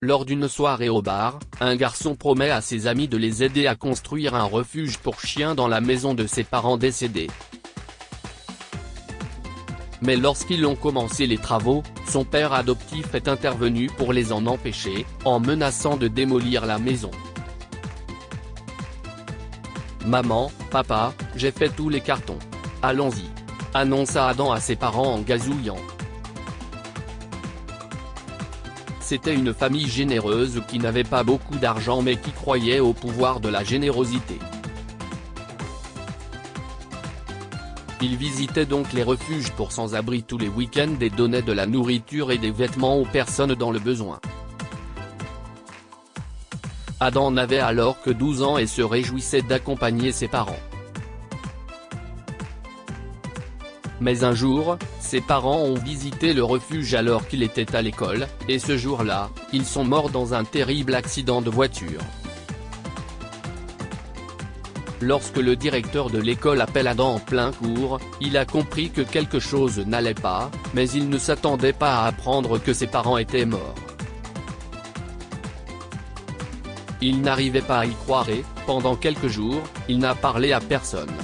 Lors d'une soirée au bar, un garçon promet à ses amis de les aider à construire un refuge pour chiens dans la maison de ses parents décédés. Mais lorsqu'ils ont commencé les travaux, son père adoptif est intervenu pour les en empêcher, en menaçant de démolir la maison. « Maman, papa, j'ai fait tous les cartons. Allons-y », annonça Adam à ses parents en gazouillant. C'était une famille généreuse qui n'avait pas beaucoup d'argent mais qui croyait au pouvoir de la générosité. Ils visitaient donc les refuges pour sans-abri tous les week-ends et donnaient de la nourriture et des vêtements aux personnes dans le besoin. Adam n'avait alors que 12 ans et se réjouissait d'accompagner ses parents. Mais un jour, ses parents ont visité le refuge alors qu'il était à l'école, et ce jour-là, ils sont morts dans un terrible accident de voiture. Lorsque le directeur de l'école appelle Adam en plein cours, il a compris que quelque chose n'allait pas, mais il ne s'attendait pas à apprendre que ses parents étaient morts. Il n'arrivait pas à y croire et, pendant quelques jours, il n'a parlé à personne.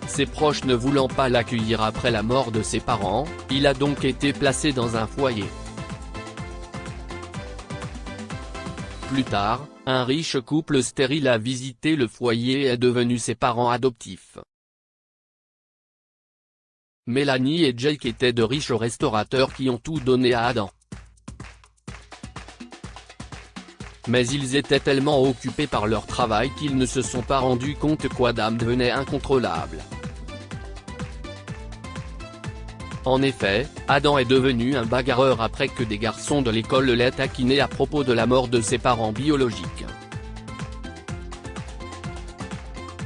Ses proches ne voulant pas l'accueillir après la mort de ses parents, il a donc été placé dans un foyer. Plus tard, un riche couple stérile a visité le foyer et est devenu ses parents adoptifs. Mélanie et Jake étaient de riches restaurateurs qui ont tout donné à Adam. Mais ils étaient tellement occupés par leur travail qu'ils ne se sont pas rendus compte qu'Adam devenait incontrôlable. En effet, Adam est devenu un bagarreur après que des garçons de l'école l'aient taquiné à propos de la mort de ses parents biologiques.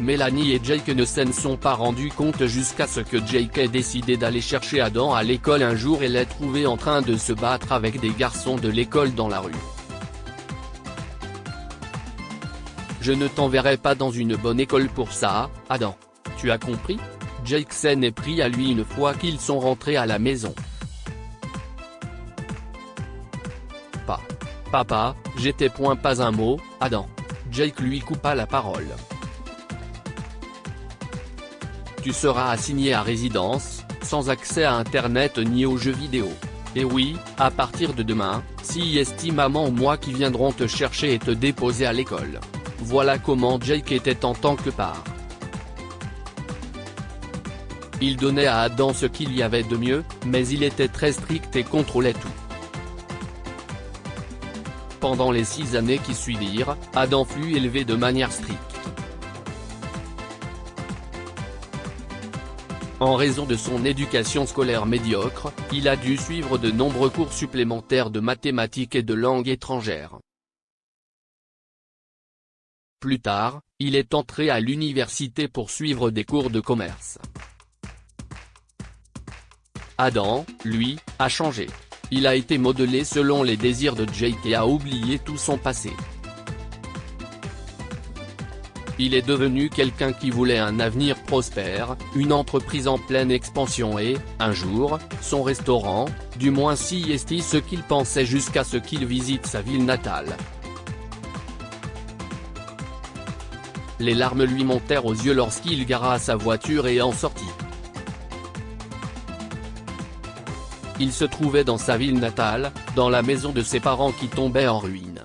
Mélanie et Jake ne s'en sont pas rendus compte jusqu'à ce que Jake ait décidé d'aller chercher Adam à l'école un jour et l'ait trouvé en train de se battre avec des garçons de l'école dans la rue. « Je ne t'enverrai pas dans une bonne école pour ça, Adam. Tu as compris ?» Jake s'en est pris à lui une fois qu'ils sont rentrés à la maison. « Papa, j'étais point pas un mot, Adam. » Jake lui coupa la parole. « Tu seras assigné à résidence, sans accès à internet ni aux jeux vidéo. Et oui, à partir de demain, si est maman ou moi qui viendront te chercher et te déposer à l'école. » Voilà comment Jake était en tant que père. Il donnait à Adam ce qu'il y avait de mieux, mais il était très strict et contrôlait tout. Pendant les 6 années qui suivirent, Adam fut élevé de manière stricte. En raison de son éducation scolaire médiocre, il a dû suivre de nombreux cours supplémentaires de mathématiques et de langues étrangères. Plus tard, il est entré à l'université pour suivre des cours de commerce. Adam, lui, a changé. Il a été modelé selon les désirs de Jake et a oublié tout son passé. Il est devenu quelqu'un qui voulait un avenir prospère, une entreprise en pleine expansion et, un jour, son restaurant, du moins si est ce qu'il pensait jusqu'à ce qu'il visite sa ville natale. Les larmes lui montèrent aux yeux lorsqu'il gara sa voiture et en sortit. Il se trouvait dans sa ville natale, dans la maison de ses parents qui tombait en ruine.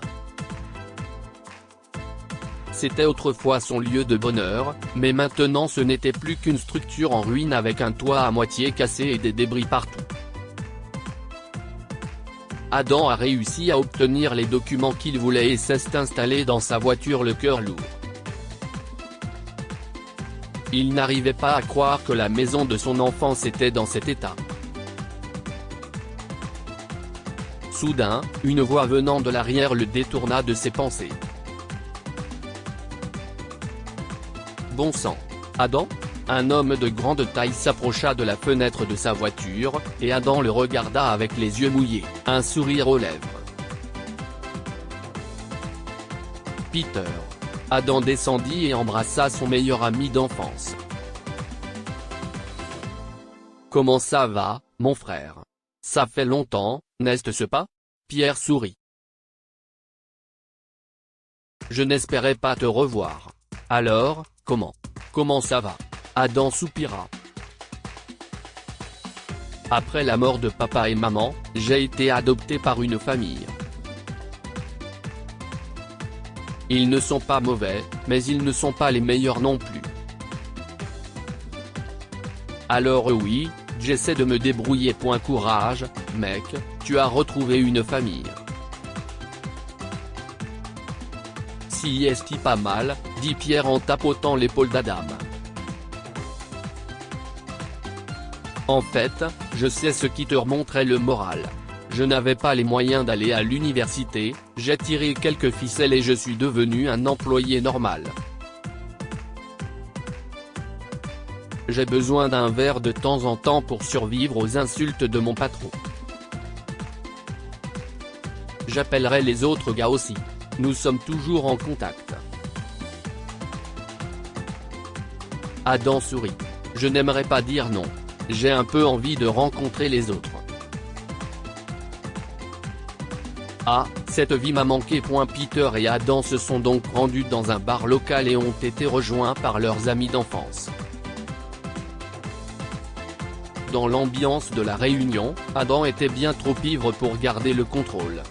C'était autrefois son lieu de bonheur, mais maintenant ce n'était plus qu'une structure en ruine avec un toit à moitié cassé et des débris partout. Adam a réussi à obtenir les documents qu'il voulait et s'est installé dans sa voiture le cœur lourd. Il n'arrivait pas à croire que la maison de son enfance était dans cet état. Soudain, une voix venant de l'arrière le détourna de ses pensées. Bon sang. Adam ? Un homme de grande taille s'approcha de la fenêtre de sa voiture, et Adam le regarda avec les yeux mouillés, un sourire aux lèvres. Peter. Adam descendit et embrassa son meilleur ami d'enfance. « Comment ça va, mon frère ? Ça fait longtemps, N'est-ce pas? Pierre sourit. Je n'espérais pas te revoir. Alors, comment ça va? Adam soupira. Après la mort de papa et maman, j'ai été adopté par une famille. Ils ne sont pas mauvais, mais ils ne sont pas les meilleurs non plus. Alors oui, j'essaie de me débrouiller. Courage, mec, tu as retrouvé une famille. Si est pas mal, dit Pierre en tapotant l'épaule d'Adam. En fait, je sais ce qui te remonterait le moral. Je n'avais pas les moyens d'aller à l'université, j'ai tiré quelques ficelles et je suis devenu un employé normal. J'ai besoin d'un verre de temps en temps pour survivre aux insultes de mon patron. J'appellerai les autres gars aussi. Nous sommes toujours en contact. Adam sourit. Je n'aimerais pas dire non. J'ai un peu envie de rencontrer les autres. Ah, cette vie m'a manqué. Peter et Adam se sont donc rendus dans un bar local et ont été rejoints par leurs amis d'enfance. Dans l'ambiance de la réunion, Adam était bien trop ivre pour garder le contrôle.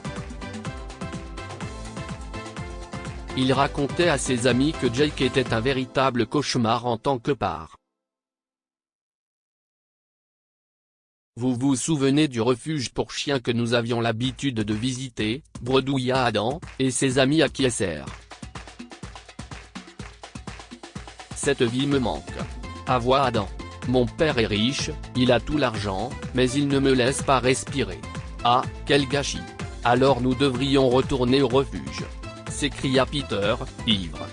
Il racontait à ses amis que Jake était un véritable cauchemar en tant que parent. Vous vous souvenez du refuge pour chiens que nous avions l'habitude de visiter, bredouilla Adam, et ses amis acquiescèrent. Cette vie me manque. Avoua Adam. Mon père est riche, il a tout l'argent, mais il ne me laisse pas respirer. Ah, quel gâchis. Alors nous devrions retourner au refuge. S'écria Peter, ivre.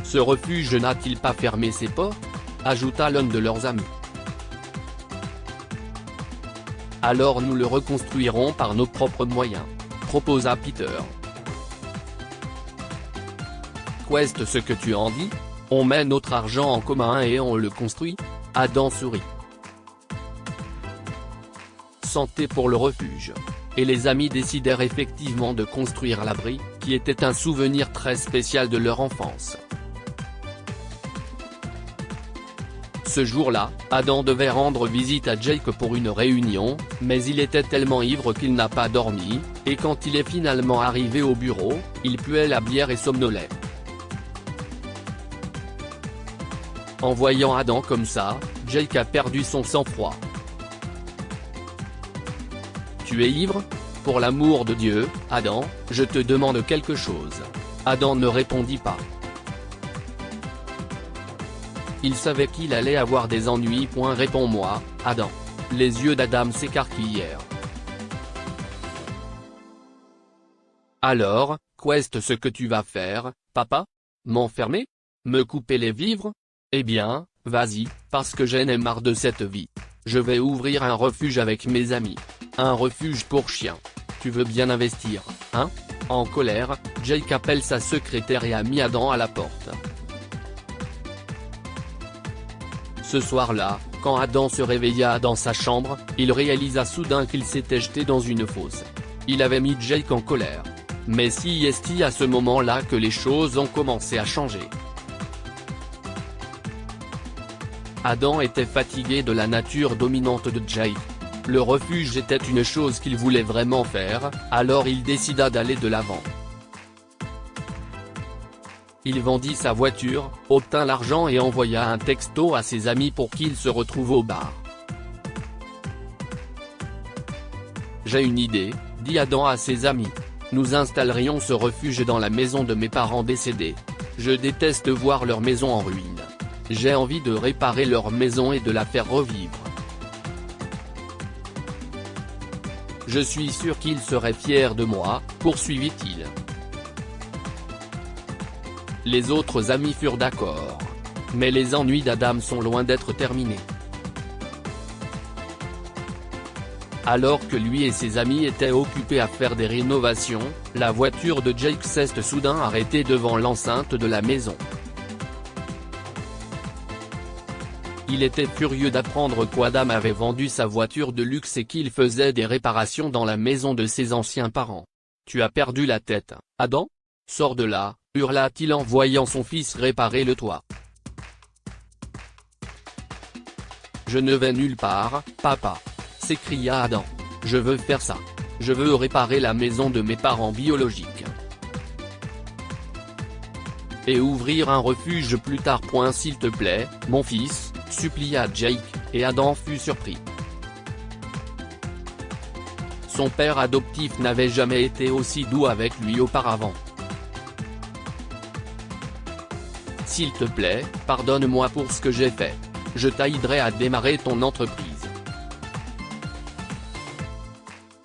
Ce refuge n'a-t-il pas fermé ses portes? Ajouta l'un de leurs amis. Alors nous le reconstruirons par nos propres moyens, proposa Peter. Qu'est-ce que tu en dis? On met notre argent en commun et on le construit? Adam sourit. Santé pour le refuge. Et les amis décidèrent effectivement de construire l'abri, qui était un souvenir très spécial de leur enfance. Ce jour-là, Adam devait rendre visite à Jake pour une réunion, mais il était tellement ivre qu'il n'a pas dormi, et quand il est finalement arrivé au bureau, il puait la bière et somnolait. En voyant Adam comme ça, Jake a perdu son sang-froid. Tu es ivre? Pour l'amour de Dieu, Adam, je te demande quelque chose. Adam ne répondit pas. Il savait qu'il allait avoir des ennuis. Réponds-moi, Adam. Les yeux d'Adam s'écarquillèrent. Alors, qu'est-ce que tu vas faire, papa? M'enfermer? Me couper les vivres? Eh bien, vas-y, parce que j'en ai marre de cette vie. Je vais ouvrir un refuge avec mes amis. Un refuge pour chiens. Tu veux bien investir, hein? En colère, Jake appelle sa secrétaire et a mis Adam à la porte. Ce soir-là, quand Adam se réveilla dans sa chambre, il réalisa soudain qu'il s'était jeté dans une fosse. Il avait mis Jake en colère. Mais c'est à ce moment-là que les choses ont commencé à changer. Adam était fatigué de la nature dominante de Jake. Le refuge était une chose qu'il voulait vraiment faire, alors il décida d'aller de l'avant. Il vendit sa voiture, obtint l'argent et envoya un texto à ses amis pour qu'ils se retrouvent au bar. J'ai une idée, dit Adam à ses amis. Nous installerions ce refuge dans la maison de mes parents décédés. Je déteste voir leur maison en ruine. J'ai envie de réparer leur maison et de la faire revivre. Je suis sûr qu'ils seraient fiers de moi, poursuivit-il. Les autres amis furent d'accord. Mais les ennuis d'Adam sont loin d'être terminés. Alors que lui et ses amis étaient occupés à faire des rénovations, la voiture de Jake s'est soudain arrêtée devant l'enceinte de la maison. Il était furieux d'apprendre qu'Adam avait vendu sa voiture de luxe et qu'il faisait des réparations dans la maison de ses anciens parents. « Tu as perdu la tête, Adam ? Sors de là !» hurla-t-il en voyant son fils réparer le toit. « Je ne vais nulle part, papa !» s'écria Adam. « Je veux faire ça. Je veux réparer la maison de mes parents biologiques. Et ouvrir un refuge plus tard. S'il te plaît, mon fils, supplia Jake, et Adam fut surpris. Son père adoptif n'avait jamais été aussi doux avec lui auparavant. S'il te plaît, pardonne-moi pour ce que j'ai fait. Je t'aiderai à démarrer ton entreprise.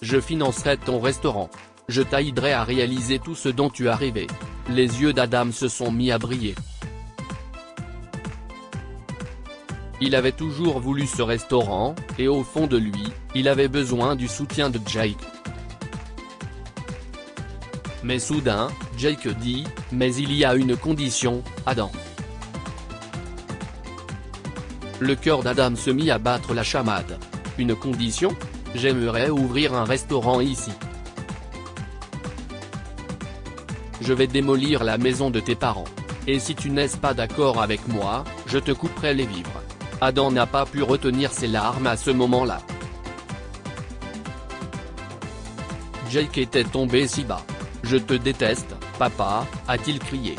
Je financerai ton restaurant. Je t'aiderai à réaliser tout ce dont tu as rêvé. Les yeux d'Adam se sont mis à briller. Il avait toujours voulu ce restaurant, et au fond de lui, il avait besoin du soutien de Jake. Mais soudain, Jake dit, « Mais il y a une condition, Adam. » Le cœur d'Adam se mit à battre la chamade. « Une condition ? J'aimerais ouvrir un restaurant ici. Je vais démolir la maison de tes parents. Et si tu n'es pas d'accord avec moi, je te couperai les vivres. » Adam n'a pas pu retenir ses larmes à ce moment-là. Jake était tombé si bas. « Je te déteste, papa », a-t-il crié.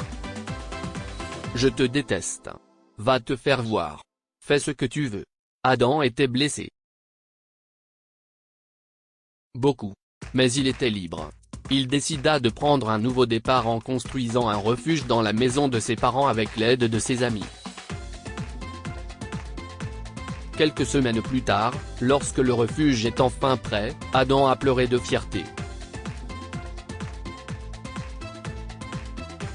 « Je te déteste. Va te faire voir. Fais ce que tu veux. » Adam était blessé. Beaucoup. Mais il était libre. Il décida de prendre un nouveau départ en construisant un refuge dans la maison de ses parents avec l'aide de ses amis. Quelques semaines plus tard, lorsque le refuge est enfin prêt, Adam a pleuré de fierté.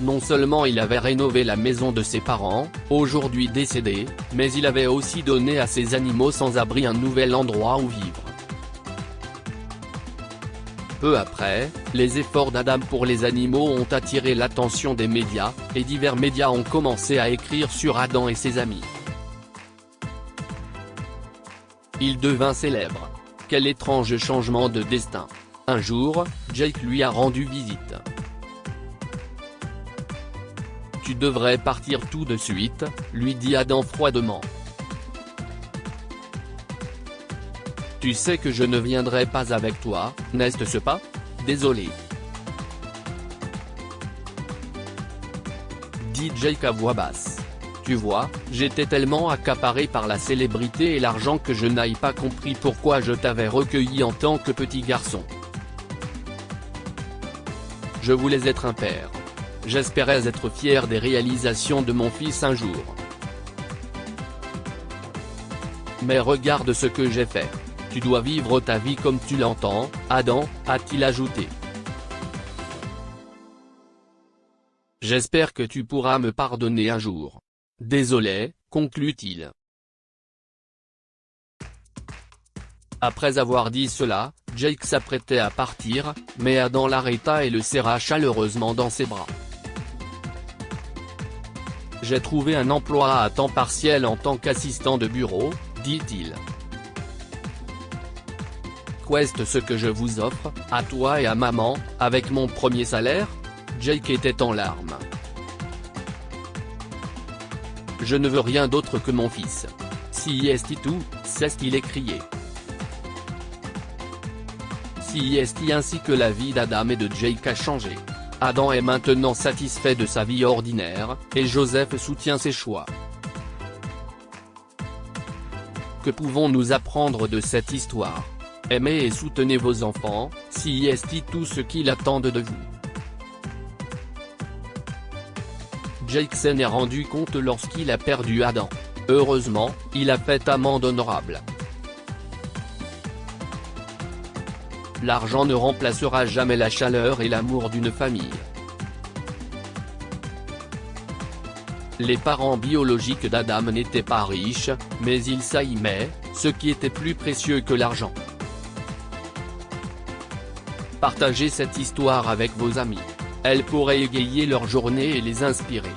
Non seulement il avait rénové la maison de ses parents, aujourd'hui décédés, mais il avait aussi donné à ses animaux sans abri un nouvel endroit où vivre. Peu après, les efforts d'Adam pour les animaux ont attiré l'attention des médias, et divers médias ont commencé à écrire sur Adam et ses amis. Il devint célèbre. Quel étrange changement de destin. Un jour, Jake lui a rendu visite. « Tu devrais partir tout de suite », lui dit Adam froidement. « Tu sais que je ne viendrai pas avec toi, n'est-ce pas ? Désolé. » dit Jake à voix basse. « Tu vois, j'étais tellement accaparé par la célébrité et l'argent que je n'ai pas compris pourquoi je t'avais recueilli en tant que petit garçon. Je voulais être un père. J'espérais être fier des réalisations de mon fils un jour. Mais regarde ce que j'ai fait. Tu dois vivre ta vie comme tu l'entends, Adam, a-t-il ajouté. J'espère que tu pourras me pardonner un jour. Désolé, conclut-il. Après avoir dit cela, Jake s'apprêtait à partir, mais Adam l'arrêta et le serra chaleureusement dans ses bras. J'ai trouvé un emploi à temps partiel en tant qu'assistant de bureau, dit-il. Qu'est-ce ce que je vous offre, à toi et à maman, avec mon premier salaire ? Jake était en larmes. Je ne veux rien d'autre que mon fils. Si est tout, c'est ce qu'il écriait. Si est ainsi que la vie d'Adam et de Jake a changé. Adam est maintenant satisfait de sa vie ordinaire, et Joseph soutient ses choix. Que pouvons-nous apprendre de cette histoire ? Aimez et soutenez vos enfants, si est tout ce qu'ils attendent de vous. Jake s'en est rendu compte lorsqu'il a perdu Adam. Heureusement, il a fait amende honorable. L'argent ne remplacera jamais la chaleur et l'amour d'une famille. Les parents biologiques d'Adam n'étaient pas riches, mais ils s'aimaient, ce qui était plus précieux que l'argent. Partagez cette histoire avec vos amis. Elle pourrait égayer leur journée et les inspirer.